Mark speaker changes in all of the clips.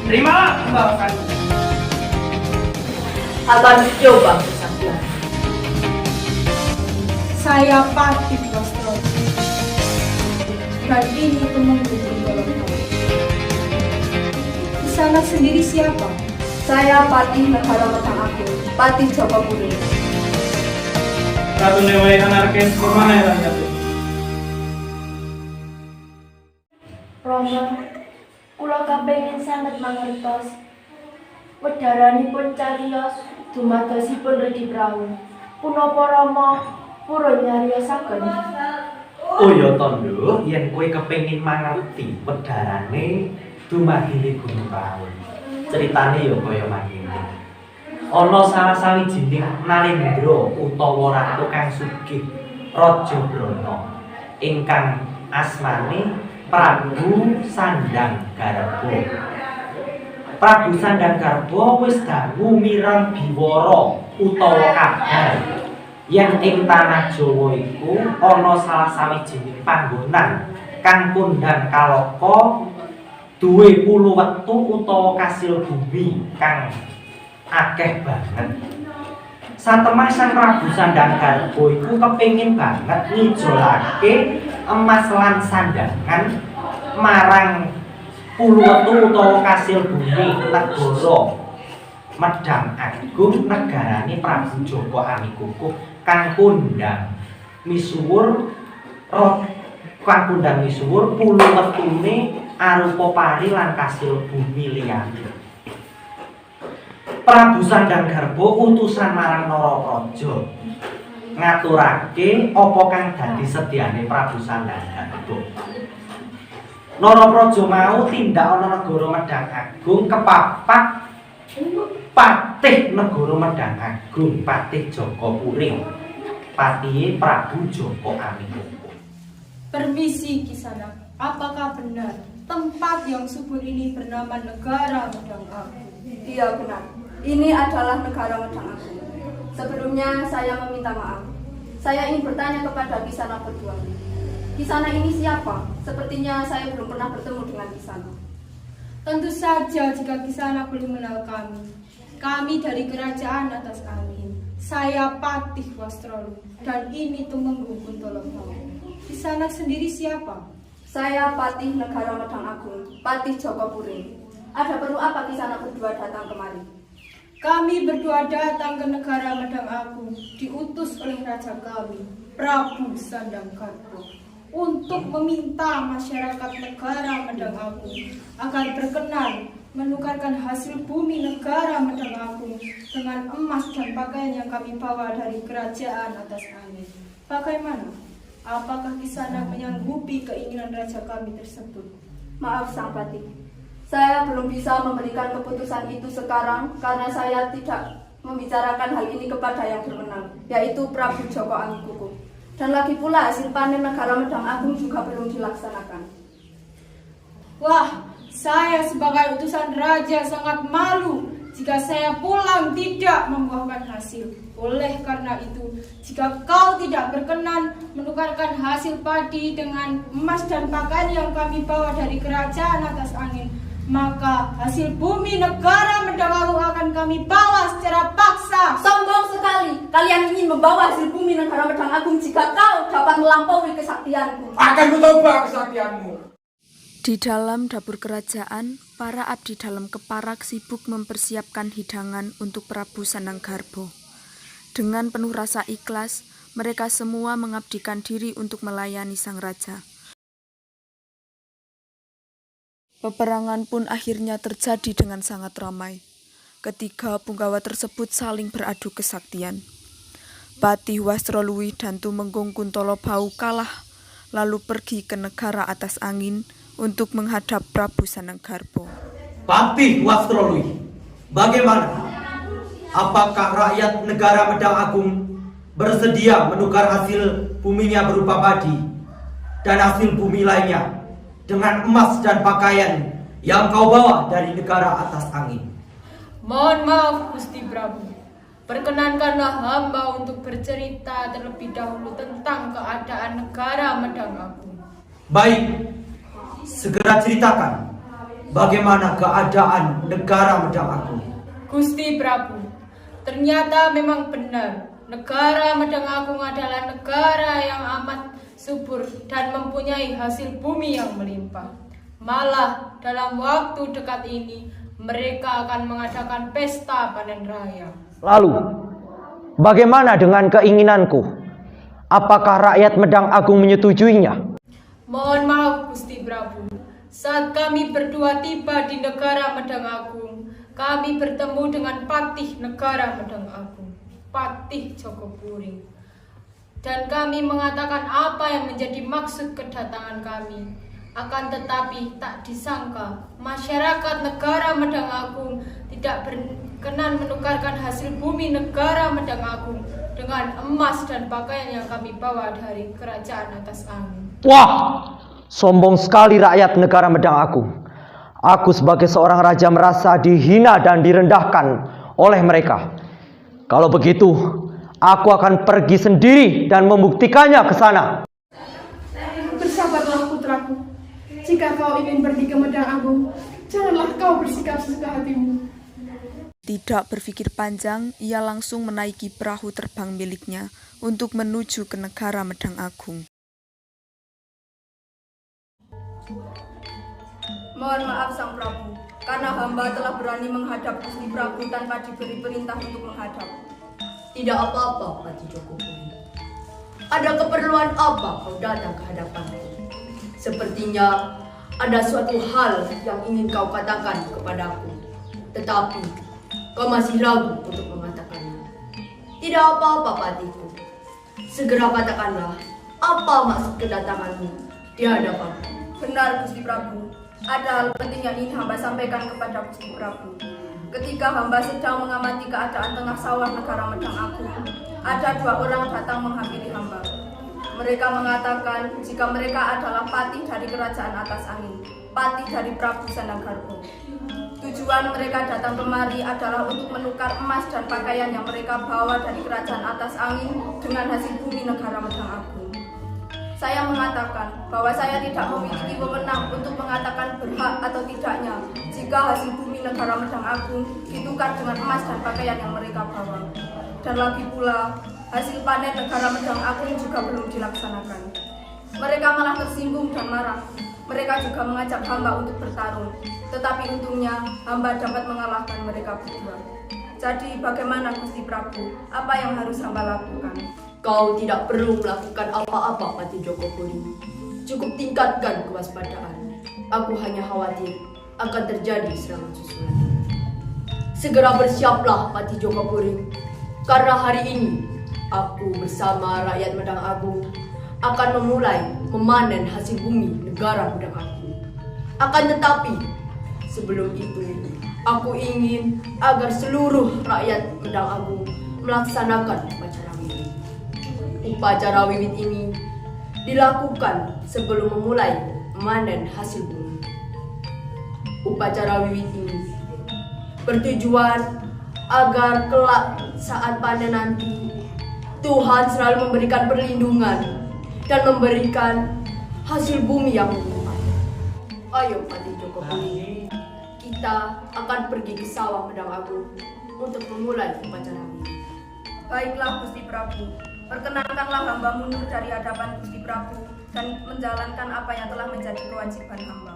Speaker 1: Terimalah imbalan.
Speaker 2: Akan coba kesaktian.
Speaker 3: Saya Patih Wastro. Dan ini Tumenggung Kuntolo. Kisanak sendiri siapa?
Speaker 2: Saya Patih Negara Medang Agung, Patih Jokopuri.
Speaker 1: Ratu Dewa Anarkes kemana ya rakyat?
Speaker 4: Rama, kula kapengin sanget mangertos wedharanipun cariyos dumadosipun Redi Prawu. Punapa Rama purun nyariosaken?
Speaker 5: Oh ya tondo, yen kowe kepengin mangerti wedharane dumadine Gunung Prawu. Ceritane ya kaya mangkene. Ana salah sawijining Nalendra utawa ratu kang sugih Raja Brana ingkang asmane Prabu Sandanggarba. Prabu Sandanggarba wis dawuh mireng biwara utawa kabar yen ing tanah Jawa iku ana salah sawijining panggonan kang kondhang kalaka duwe pulu wektu utawa kasil bumi kang akeh banget. Satemah Sang Prabu Sandanggarba iku kepengin banget ngijolake emas lan sandangan marang pulu wektu utawa kasil bumi negara Medang Agung negarane Prabu Joko Amikukuh kang kondhang misuwur pulu wektune arupa pari lan kasil bumi liyane. Prabu Sandanggarba utusan marang Narapraja ngaturake apa kang dadi sedyane Prabu Sandanggarba. Narapraja mau tindak ana negara Medang Agung kepapat patih negara Medang Agung, Patih Jokopuri, patihe Prabu Joko Amikukuh.
Speaker 3: Permisi Kisanak, apakah benar tempat yang subur ini bernama Negara Medang Agung?
Speaker 2: Iya benar, ini adalah Negara Medang Agung. Sebelumnya saya meminta maaf. Saya ingin bertanya kepada Kisanak berdua. Kisanak ini siapa? Sepertinya saya belum pernah bertemu dengan Kisanak.
Speaker 3: Tentu saja jika Kisanak belum mengenal kami. Kami dari Kerajaan Atas Angin. Saya Patih Wastrolu dan ini Tumenggung Kuntolo. Kisanak sendiri siapa?
Speaker 2: Saya Patih Negara Medang Agung, Patih Jokopuri. Ada perlu apa Kisanak berdua datang kemari?
Speaker 3: Kami berdua datang ke Negara Medang Agung diutus oleh Raja kami, Prabu Sandanggarba, untuk meminta masyarakat Negara Medang Agung agar berkenan menukarkan hasil bumi Negara Medang Agung dengan emas dan pakaian yang kami bawa dari Kerajaan Atas Angin. Bagaimana? Apakah Kisanak menyanggupi keinginan raja kami tersebut?
Speaker 2: Maaf Sang Patih, saya belum bisa memberikan keputusan itu sekarang karena saya tidak membicarakan hal ini kepada yang berwenang, yaitu Prabu Joko Amikukuh. Dan lagi pula hasil panen Negara Medang Agung juga belum dilaksanakan.
Speaker 3: Wah, saya sebagai utusan raja sangat malu jika saya pulang tidak membuahkan hasil. Oleh karena itu, jika kau tidak berkenan menukarkan hasil padi dengan emas dan pakaian yang kami bawa dari Kerajaan Atas Angin, maka hasil bumi Negara Medang Agung akan kami bawa secara paksa.
Speaker 2: Sombong sekali, kalian ingin membawa hasil bumi Negara Medang Agung jika kau dapat melampaui kesaktianku.
Speaker 1: Akan kucoba kesaktianmu.
Speaker 6: Di dalam dapur kerajaan, para abdi dalam keparak sibuk mempersiapkan hidangan untuk Prabu Sandanggarba. Dengan penuh rasa ikhlas, mereka semua mengabdikan diri untuk melayani sang raja. Peperangan pun akhirnya terjadi dengan sangat ramai. Ketiga punggawa tersebut saling beradu kesaktian. Patih Wastrolui dan Tumenggung Kuntolo Bau kalah, lalu pergi ke Negara Atas Angin untuk menghadap Prabu Sandanggarba.
Speaker 5: Patih Wastrolui, bagaimana? Apakah rakyat Negara Medang Agung bersedia menukar hasil buminya berupa padi dan hasil bumi lainnya dengan emas dan pakaian yang kau bawa dari Negara Atas Angin?
Speaker 3: Mohon maaf Gusti Prabu, perkenankanlah hamba untuk bercerita terlebih dahulu tentang keadaan Negara Medang Agung.
Speaker 5: Baik, segera ceritakan. bagaimana keadaan negara Medang Agung?
Speaker 3: Gusti Prabu, ternyata memang benar. Negara Medang Agung adalah negara yang amat subur dan mempunyai hasil bumi yang melimpah. Malah dalam waktu dekat ini mereka akan mengadakan pesta panen raya.
Speaker 5: Lalu, bagaimana dengan keinginanku? Apakah rakyat Medang Agung menyetujuinya?
Speaker 3: Mohon maaf Gusti Prabu, saat kami berdua tiba di negara Medang Agung, kami bertemu dengan patih negara Medang Agung, Patih Jogopuring. Dan kami mengatakan apa yang menjadi maksud kedatangan kami. Akan tetapi tak disangka masyarakat negara Medang Agung tidak berkenan menukarkan hasil bumi negara Medang Agung dengan emas dan pakaian yang kami bawa dari kerajaan atas angin.
Speaker 5: Wah, sombong sekali rakyat negara Medang Agung. Aku sebagai seorang raja merasa dihina dan direndahkan oleh mereka. Kalau begitu, aku akan pergi sendiri dan membuktikannya ke sana.
Speaker 2: Bersabarlah putraku. Jika kau ingin pergi ke Medang Agung, janganlah kau bersikap sesuka hatimu.
Speaker 6: Tidak berpikir panjang, ia langsung menaiki perahu terbang miliknya untuk menuju ke negara Medang Agung.
Speaker 2: Mohon maaf Sang Prabu, karena hamba telah berani menghadap Gusti Prabu tanpa diberi perintah untuk menghadap.
Speaker 7: Tidak apa-apa, Patih Jogopuring. Ada keperluan apa kau datang ke hadapanku? Sepertinya ada suatu hal yang ingin kau katakan kepadaku, tetapi kau masih ragu untuk mengatakannya. Tidak apa-apa, Patihku. Segera katakanlah, apa maksud kedatanganmu di hadapanku?
Speaker 2: Benar Gusti Prabu, ada hal penting yang ingin hamba sampaikan kepada Gusti Prabu. Ketika hamba sedang mengamati keadaan tengah sawah negara Medang Agung, ada dua orang datang menghampiri hamba. Mereka mengatakan jika mereka adalah patih dari kerajaan atas angin, patih dari Prabu Sandanggarpo. Tujuan mereka datang kemari adalah untuk menukar emas dan pakaian yang mereka bawa dari kerajaan atas angin dengan hasil bumi negara Medang Agung. Saya mengatakan bahwa saya tidak memiliki wewenang untuk mengatakan berhak atau tidaknya jika hasil bumi negara Medang Agung ditukar dengan emas dan pakaian yang mereka bawa. Dan lagi pula, hasil panen negara Medang Agung juga belum dilaksanakan. Mereka malah tersinggung dan marah. Mereka juga mengajak hamba untuk bertarung. Tetapi untungnya, hamba dapat mengalahkan mereka berdua. Jadi bagaimana Gusti Prabu? Apa yang harus hamba lakukan?
Speaker 7: Kau tidak perlu melakukan apa-apa, Patih Jogopuring. Cukup tingkatkan kewaspadaan. Aku hanya khawatir akan terjadi serangan susulan. Segera bersiaplah, Patih Jogopuring. Karena hari ini, aku bersama rakyat Medang Agung akan memulai memanen hasil bumi negara Medang Agung. Akan tetapi, sebelum itu, aku ingin agar seluruh rakyat Medang Agung melaksanakan upacara wiwit. Upacara wiwit ini dilakukan sebelum memulai memanen hasil bumi. Upacara wiwit ini bertujuan agar kelak saat panen nanti Tuhan selalu memberikan perlindungan dan memberikan hasil bumi yang melimpah. Ayo Patih Jogopuring, kita akan pergi ke sawah Medang Agung untuk memulai upacara ini.
Speaker 2: Baiklah Gusti Prabu, perkenankanlah hamba mundur dari hadapan Gusti Prabu dan menjalankan apa yang telah menjadi kewajiban hamba.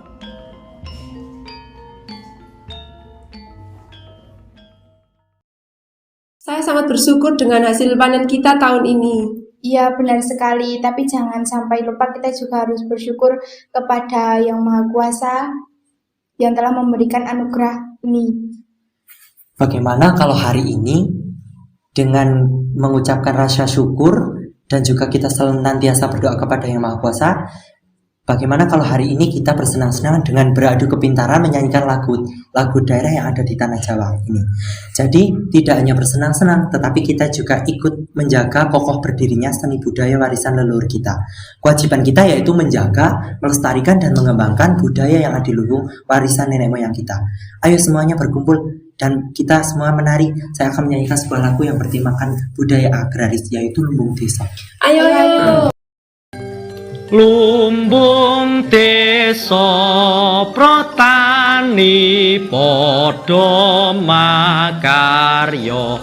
Speaker 8: Saya sangat bersyukur dengan hasil panen kita tahun ini.
Speaker 9: Iya benar sekali, tapi jangan sampai lupa kita juga harus bersyukur kepada Yang Maha Kuasa yang telah memberikan anugerah ini.
Speaker 10: Bagaimana kalau hari ini dengan mengucapkan rasa syukur dan juga kita senantiasa berdoa kepada Yang Maha Kuasa, bagaimana kalau hari ini kita bersenang-senang dengan beradu kepintaran menyanyikan lagu daerah yang ada di Tanah Jawa ini. Jadi tidak hanya bersenang-senang, tetapi kita juga ikut menjaga kokoh berdirinya seni budaya warisan leluhur kita. Kewajiban kita yaitu menjaga, melestarikan dan mengembangkan budaya yang adiluhung warisan nenek moyang kita. Ayo semuanya berkumpul dan kita semua menari. Saya akan menyanyikan sebuah lagu yang bertemakan budaya agraris, yaitu Lumbung Desa.
Speaker 8: Ayo.
Speaker 5: Lumbung desa prota
Speaker 11: wani padha makarya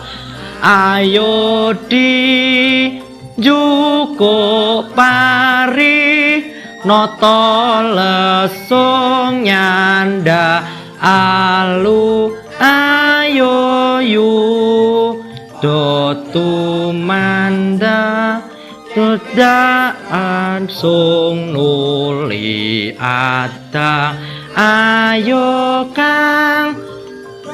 Speaker 11: ayo di juko pari nata lesung nyanda alu ayo yu do tumanda tudaan sung nuli ada ayo kang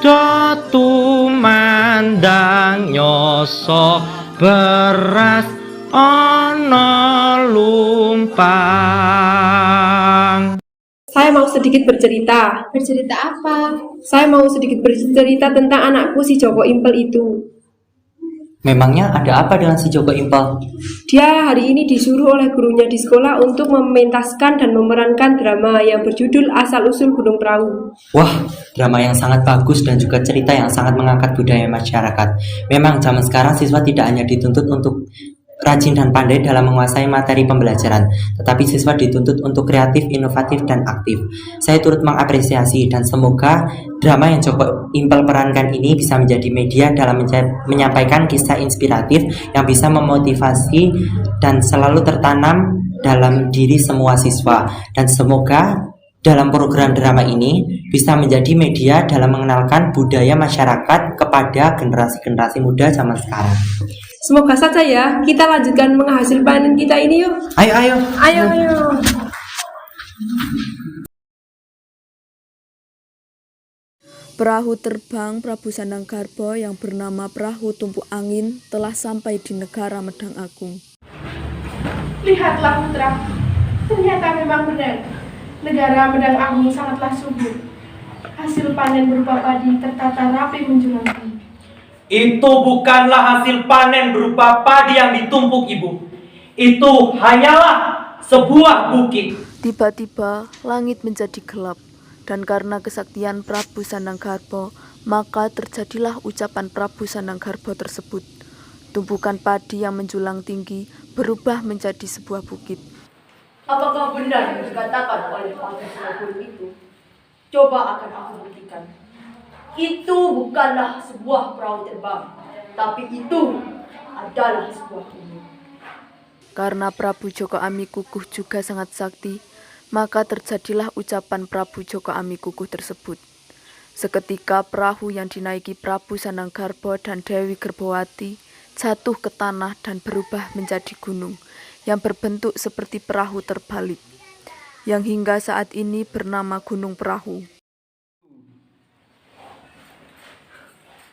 Speaker 11: do tumandang nyoso beras ana lumpang.
Speaker 8: Saya mau sedikit bercerita.
Speaker 9: Bercerita apa?
Speaker 8: Saya mau sedikit bercerita tentang anakku si Joko Impel itu.
Speaker 10: Memangnya ada apa dengan si Joko Impel?
Speaker 8: Dia hari ini disuruh oleh gurunya di sekolah untuk mementaskan dan memerankan drama yang berjudul Asal-Usul Gunung Perahu.
Speaker 10: Wah, drama yang sangat bagus dan juga cerita yang sangat mengangkat budaya masyarakat. Memang zaman sekarang siswa tidak hanya dituntut untuk rajin dan pandai dalam menguasai materi pembelajaran, tetapi siswa dituntut untuk kreatif, inovatif, dan aktif. Saya turut mengapresiasi dan semoga drama yang Joko Impel perankan ini bisa menjadi media dalam menyampaikan kisah inspiratif yang bisa memotivasi dan selalu tertanam dalam diri semua siswa. Dan semoga dalam program drama ini bisa menjadi media dalam mengenalkan budaya masyarakat kepada generasi-generasi muda zaman sekarang.
Speaker 8: Semoga saja ya, kita lanjutkan menghasil panen kita ini yuk.
Speaker 10: Ayo.
Speaker 6: Perahu terbang Prabu Sanangkarbo yang bernama Perahu Tumpuk Angin telah sampai di negara Medang Agung.
Speaker 3: Lihatlah putra, ternyata memang benar. Negara Medang Agung sangatlah subur. Hasil panen berupa padi tertata rapi menjulang tinggi.
Speaker 5: Itu bukanlah hasil panen berupa padi yang ditumpuk, Ibu. Itu hanyalah sebuah bukit.
Speaker 6: Tiba-tiba langit menjadi gelap, dan karena kesaktian Prabu Sanangkarbo, maka terjadilah ucapan Prabu Sanangkarbo tersebut. Tumpukan padi yang menjulang tinggi berubah menjadi sebuah bukit.
Speaker 7: Apakah benar yang dikatakan oleh Pangeran Sinagoro itu? Coba akan aku buktikan. Itu bukanlah sebuah perahu terbang, tapi itu adalah sebuah gunung.
Speaker 6: Karena Prabu Joko Amikukuh juga sangat sakti, maka terjadilah ucapan Prabu Joko Amikukuh tersebut. Seketika perahu yang dinaiki Prabu Sanangkarbo dan Dewi Gerbowati jatuh ke tanah dan berubah menjadi gunung yang berbentuk seperti perahu terbalik, yang hingga saat ini bernama Gunung Perahu.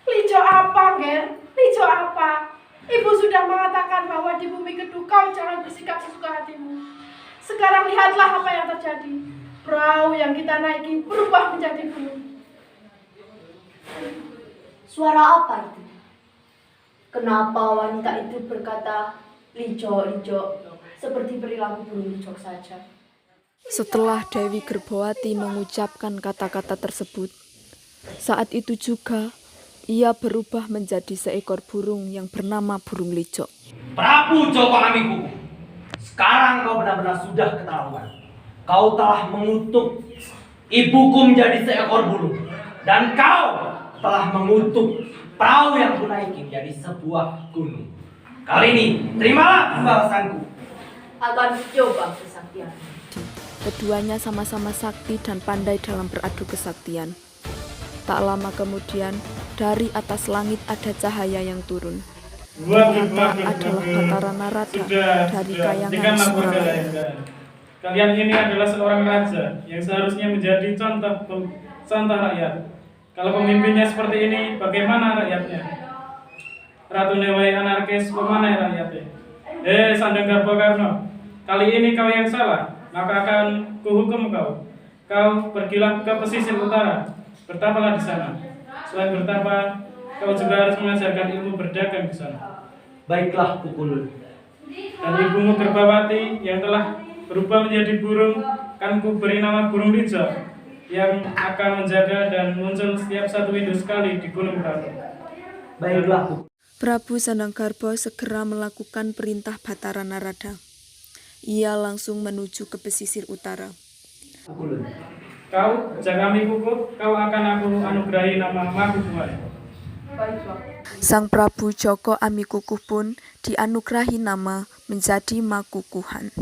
Speaker 3: Lijo apa, Ger? Lijo apa? Ibu sudah mengatakan bahwa di bumi kedua kau jangan bersikap sesuka hatimu. Sekarang lihatlah apa yang terjadi. Perahu yang kita naiki berubah menjadi gunung.
Speaker 7: Suara apa itu? Kenapa wanita itu berkata lijo, lijo, seperti perilaku burung licok saja?
Speaker 6: Setelah Dewi Gerbowati mengucapkan kata-kata tersebut, saat itu juga ia berubah menjadi seekor burung yang bernama burung licok.
Speaker 5: Prabu Joko Amikukuh, sekarang kau benar-benar sudah keterlaluan. Kau telah mengutuk ibuku menjadi seekor burung, dan kau telah mengutuk perahu yang kunaiki menjadi sebuah gunung. Kali ini, terimalah balasanku.
Speaker 7: Akan coba kesaktian.
Speaker 6: Keduanya sama-sama sakti dan pandai dalam beradu kesaktian. Tak lama kemudian, dari atas langit ada cahaya yang turun. Ternyata adalah Batara Narada dari kayangan Suralaya.
Speaker 1: Kalian ini adalah seorang raja yang seharusnya menjadi contoh rakyat. Kalau pemimpinnya seperti ini, bagaimana rakyatnya? Ratu Newai anarkis, kemana rakyatnya? Sanangkarbo Karno, kali ini kau yang salah, maka akan kuhukum kau. Kau pergilah ke pesisir utara, bertapalah di sana. Selain bertapa, kau juga harus mengajarkan ilmu berdagang di sana.
Speaker 5: Baiklah, Pukulun.
Speaker 1: Dan ibumu Gerbawati yang telah berubah menjadi burung, kan ku beri nama burung lijo, yang akan menjaga dan muncul setiap 1 minggu sekali di Gunung Perahu.
Speaker 5: Baiklah,
Speaker 6: Prabu Sanangkarbo segera melakukan perintah Batara Narada. Ia langsung menuju ke pesisir utara.
Speaker 5: Pukulun.
Speaker 1: Kau jaga amikuku, kau akan aku anugerahi nama Makukuhan.
Speaker 2: Baik, Pak.
Speaker 6: Sang Prabu Joko Amikukuh pun dianugerahi nama menjadi Makukuhan.